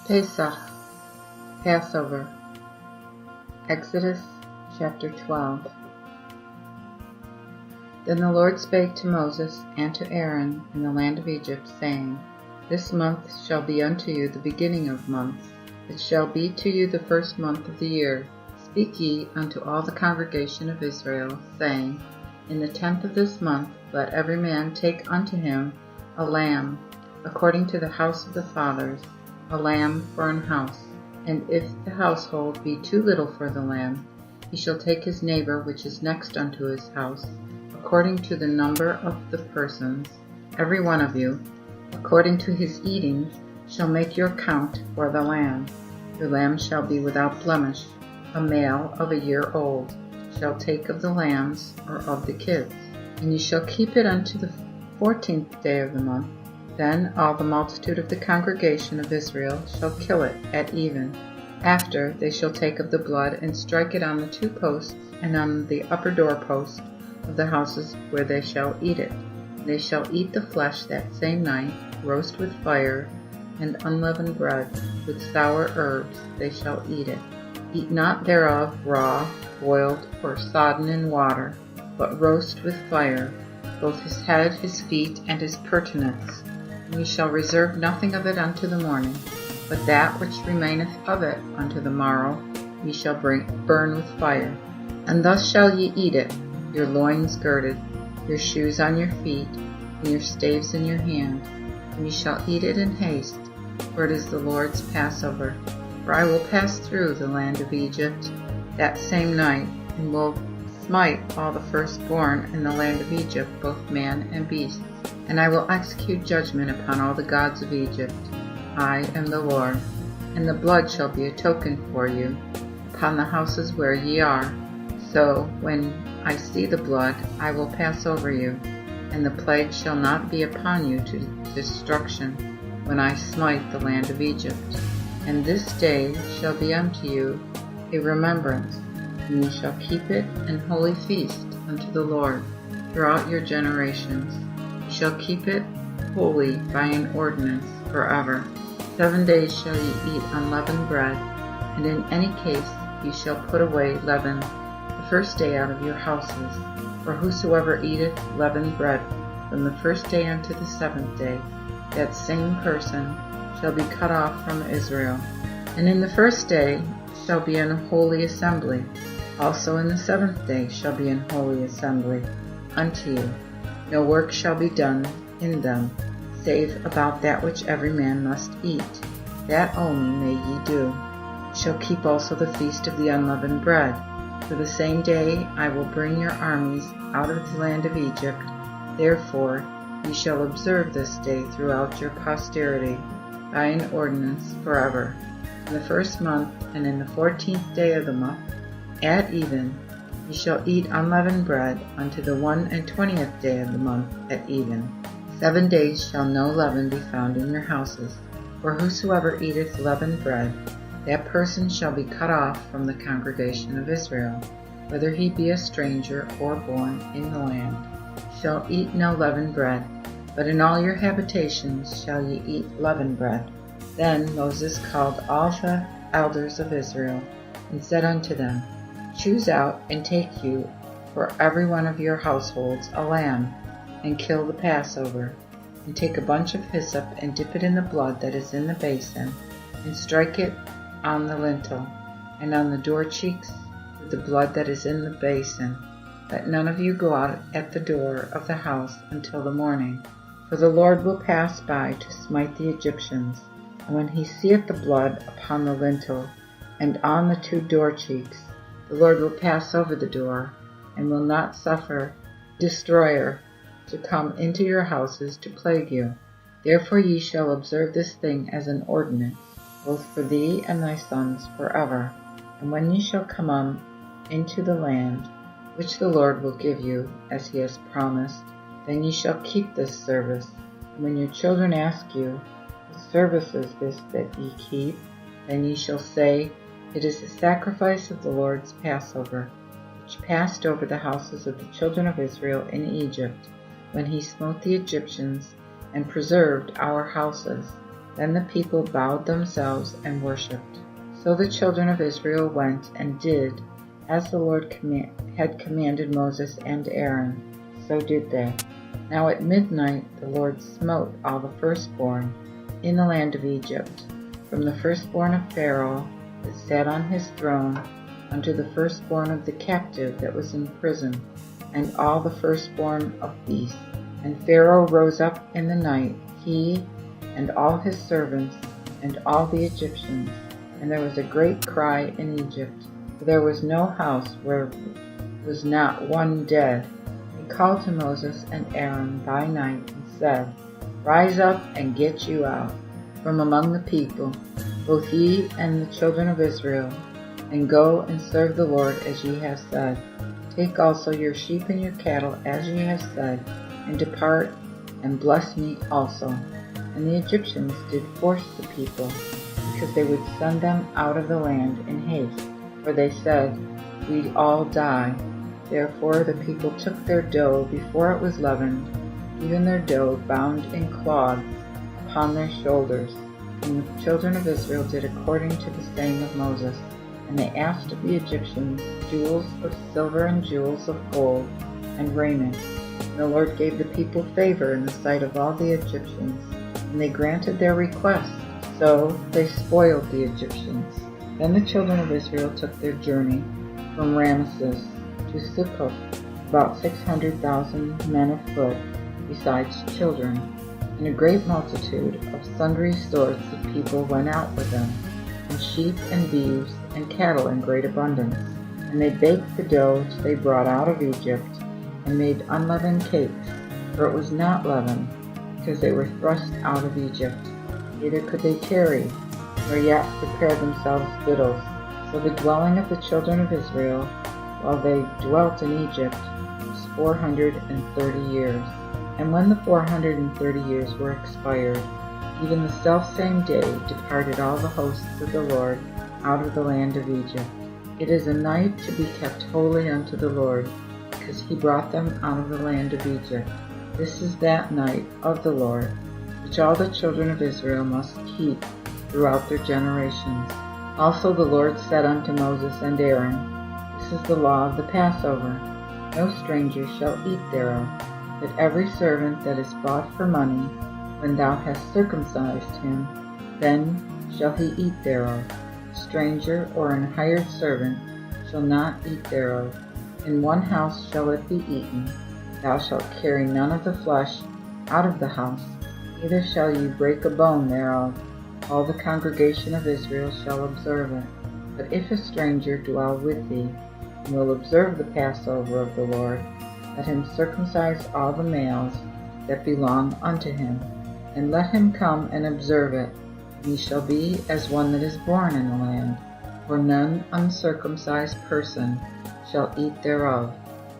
Pesach, Passover, Exodus chapter 12. Then the Lord spake to Moses and to Aaron in the land of Egypt, saying, This month shall be unto you the beginning of months. It shall be to you the first month of the year. Speak ye unto all the congregation of Israel, saying, In the 10th of this month let every man take unto him a lamb, according to the house of the fathers, a lamb for an house. And if the household be too little for the lamb, he shall take his neighbor which is next unto his house, according to the number of the persons. Every one of you, according to his eating, shall make your count for the lamb. Your lamb shall be without blemish. A male of a year old shall take of the lambs or of the kids. And ye shall keep it unto the 14th day of the month. Then all the multitude of the congregation of Israel shall kill it at even. After they shall take of the blood and strike it on the 2 posts and on the upper doorpost of the houses where they shall eat it. They shall eat the flesh that same night, roast with fire, and unleavened bread, with sour herbs they shall eat it. Eat not thereof raw, boiled, or sodden in water, but roast with fire, both his head, his feet, and his purtenance. And ye shall reserve nothing of it unto the morning, but that which remaineth of it unto the morrow ye shall burn with fire. And thus shall ye eat it, your loins girded, your shoes on your feet, and your staves in your hand. And ye shall eat it in haste, for it is the Lord's Passover. For I will pass through the land of Egypt that same night, and will smite all the firstborn in the land of Egypt, both man and beast. And I will execute judgment upon all the gods of Egypt. I am the Lord. And the blood shall be a token for you upon the houses where ye are. So when I see the blood, I will pass over you, and the plague shall not be upon you to destruction when I smite the land of Egypt. And this day shall be unto you a remembrance, and ye shall keep it an holy feast unto the Lord throughout your generations. Ye shall keep it holy by an ordinance forever. 7 days shall ye eat unleavened bread, and in any case ye shall put away leaven the first day out of your houses. For whosoever eateth leavened bread from the first day unto the 7th day, that same person shall be cut off from Israel. And in the first day shall be an holy assembly. Also in the 7th day shall be an holy assembly unto you. No work shall be done in them, save about that which every man must eat. That only may ye do. You shall keep also the feast of the unleavened bread. For the same day I will bring your armies out of the land of Egypt. Therefore ye shall observe this day throughout your posterity by an ordinance forever. In the 1st month, and in the 14th day of the month, at even, ye shall eat unleavened bread unto the 21st day of the month at even. 7 days shall no leaven be found in your houses. For whosoever eateth leavened bread, that person shall be cut off from the congregation of Israel, whether he be a stranger or born in the land. Shall eat no leavened bread, but in all your habitations shall ye eat leavened bread. Then Moses called all the elders of Israel, and said unto them, Choose out and take you for every one of your households a lamb, and kill the Passover. And take a bunch of hyssop, and dip it in the blood that is in the basin, and strike it on the lintel, and on the door cheeks with the blood that is in the basin. Let none of you go out at the door of the house until the morning. For the Lord will pass by to smite the Egyptians. And when he seeth the blood upon the lintel and on the 2 door cheeks, the Lord will pass over the door, and will not suffer destroyer to come into your houses to plague you. Therefore ye shall observe this thing as an ordinance, both for thee and thy sons forever. And when ye shall come into the land which the Lord will give you, as he has promised, then ye shall keep this service. And when your children ask you, What service is this that ye keep? Then ye shall say, It is the sacrifice of the Lord's Passover, which passed over the houses of the children of Israel in Egypt, when he smote the Egyptians and preserved our houses. Then the people bowed themselves and worshipped. So the children of Israel went and did as the Lord had commanded Moses and Aaron. So did they. Now at midnight the Lord smote all the firstborn in the land of Egypt, from the firstborn of Pharaoh that sat on his throne unto the firstborn of the captive that was in prison, and all the firstborn of beasts. And Pharaoh rose up in the night, he and all his servants and all the Egyptians, and there was a great cry in Egypt, for there was no house where was not one dead. He called to Moses and Aaron by night and said, Rise up and get you out from among the people, both ye and the children of Israel, and go and serve the Lord as ye have said. Take also your sheep and your cattle as ye have said, and depart, and bless me also. And the Egyptians did force the people, because they would send them out of the land in haste, for they said, We'd all die. Therefore the people took their dough before it was leavened, even their dough bound in cloths upon their shoulders. And the children of Israel did according to the saying of Moses. And they asked of the Egyptians jewels of silver and jewels of gold and raiment. And the Lord gave the people favor in the sight of all the Egyptians, and they granted their request. So they spoiled the Egyptians. Then the children of Israel took their journey from Ramesses to Succoth, about 600,000 men afoot, besides children. And a great multitude of sundry sorts of people went out with them, and sheep and beeves and cattle in great abundance. And they baked the dough which they brought out of Egypt, and made unleavened cakes, for it was not leavened, because they were thrust out of Egypt. Neither could they tarry, nor yet prepare themselves victuals. So the dwelling of the children of Israel, while they dwelt in Egypt, was 430 years. And when the 430 years were expired, even the selfsame day departed all the hosts of the Lord out of the land of Egypt. It is a night to be kept holy unto the Lord, because he brought them out of the land of Egypt. This is that night of the Lord, which all the children of Israel must keep throughout their generations. Also the Lord said unto Moses and Aaron, This is the law of the Passover. No stranger shall eat thereof, but every servant that is bought for money, when thou hast circumcised him, then shall he eat thereof. A stranger or an hired servant shall not eat thereof. In one house shall it be eaten. Thou shalt carry none of the flesh out of the house, neither shall ye break a bone thereof. All the congregation of Israel shall observe it. But if a stranger dwell with thee, and will observe the Passover of the Lord, let him circumcise all the males that belong unto him, and let him come and observe it. And he shall be as one that is born in the land, for none uncircumcised person shall eat thereof.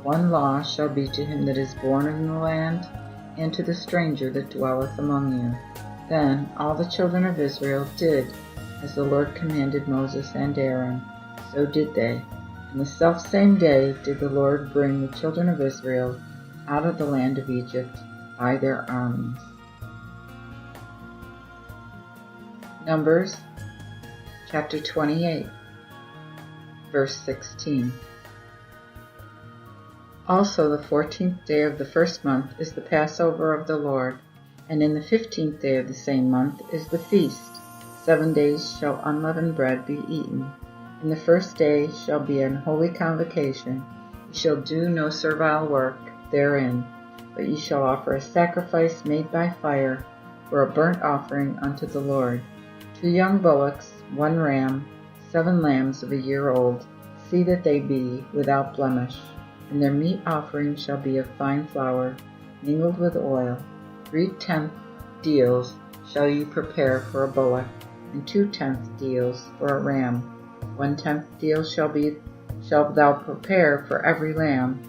One law shall be to him that is born in the land, and to the stranger that dwelleth among you. Then all the children of Israel did as the Lord commanded Moses and Aaron, so did they. And the selfsame day did the Lord bring the children of Israel out of the land of Egypt by their armies. Numbers chapter 28, verse 16. Also the 14th day of the first month is the Passover of the Lord, and in the 15th day of the same month is the feast. 7 days shall unleavened bread be eaten. In the first day shall be an holy convocation. Ye shall do no servile work therein, but ye shall offer a sacrifice made by fire for a burnt offering unto the Lord. 2 young bullocks, 1 ram, 7 lambs of a year old, see that they be without blemish. And their meat offering shall be of fine flour, mingled with oil. 3/10 deals shall ye prepare for a bullock, and 2/10 deals for a ram. 1/10 deal shall thou prepare for every lamb,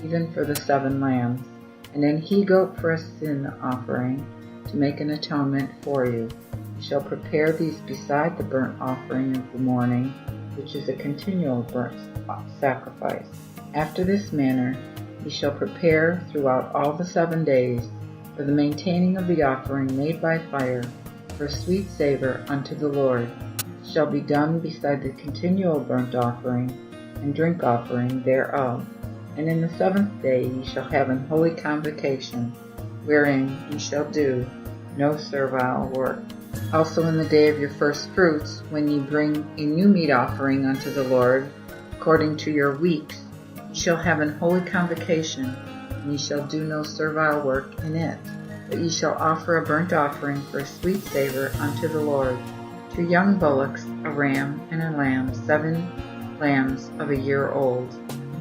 even for the 7 lambs, and an he-goat for a sin offering, to make an atonement for you. You shall prepare these beside the burnt offering of the morning, which is a continual burnt sacrifice. After this manner ye shall prepare throughout all the 7 days for the maintaining of the offering made by fire, for a sweet savor unto the Lord. It shall be done beside the continual burnt offering and drink offering thereof. And in the 7th day ye shall have an holy convocation, wherein ye shall do no servile work. Also in the day of your first fruits, when ye bring a new meat offering unto the Lord, according to your weeks, ye shall have an holy convocation, and ye shall do no servile work in it. But ye shall offer a burnt offering for a sweet savor unto the Lord, 2 young bullocks, a ram, and a lamb, 7 lambs of a year old,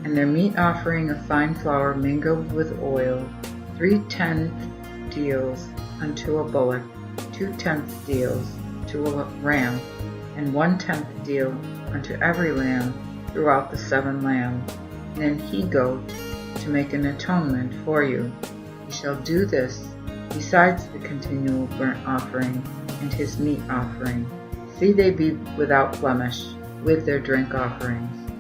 and their meat offering of fine flour mingled with oil, 3/10 deals unto a bullock, 2/10 deals to a ram, and 1/10 deal unto every lamb throughout the 7 lambs, and an he-goat to make an atonement for you. You shall do this besides the continual burnt offering and his meat offering. See they be without blemish with their drink offerings.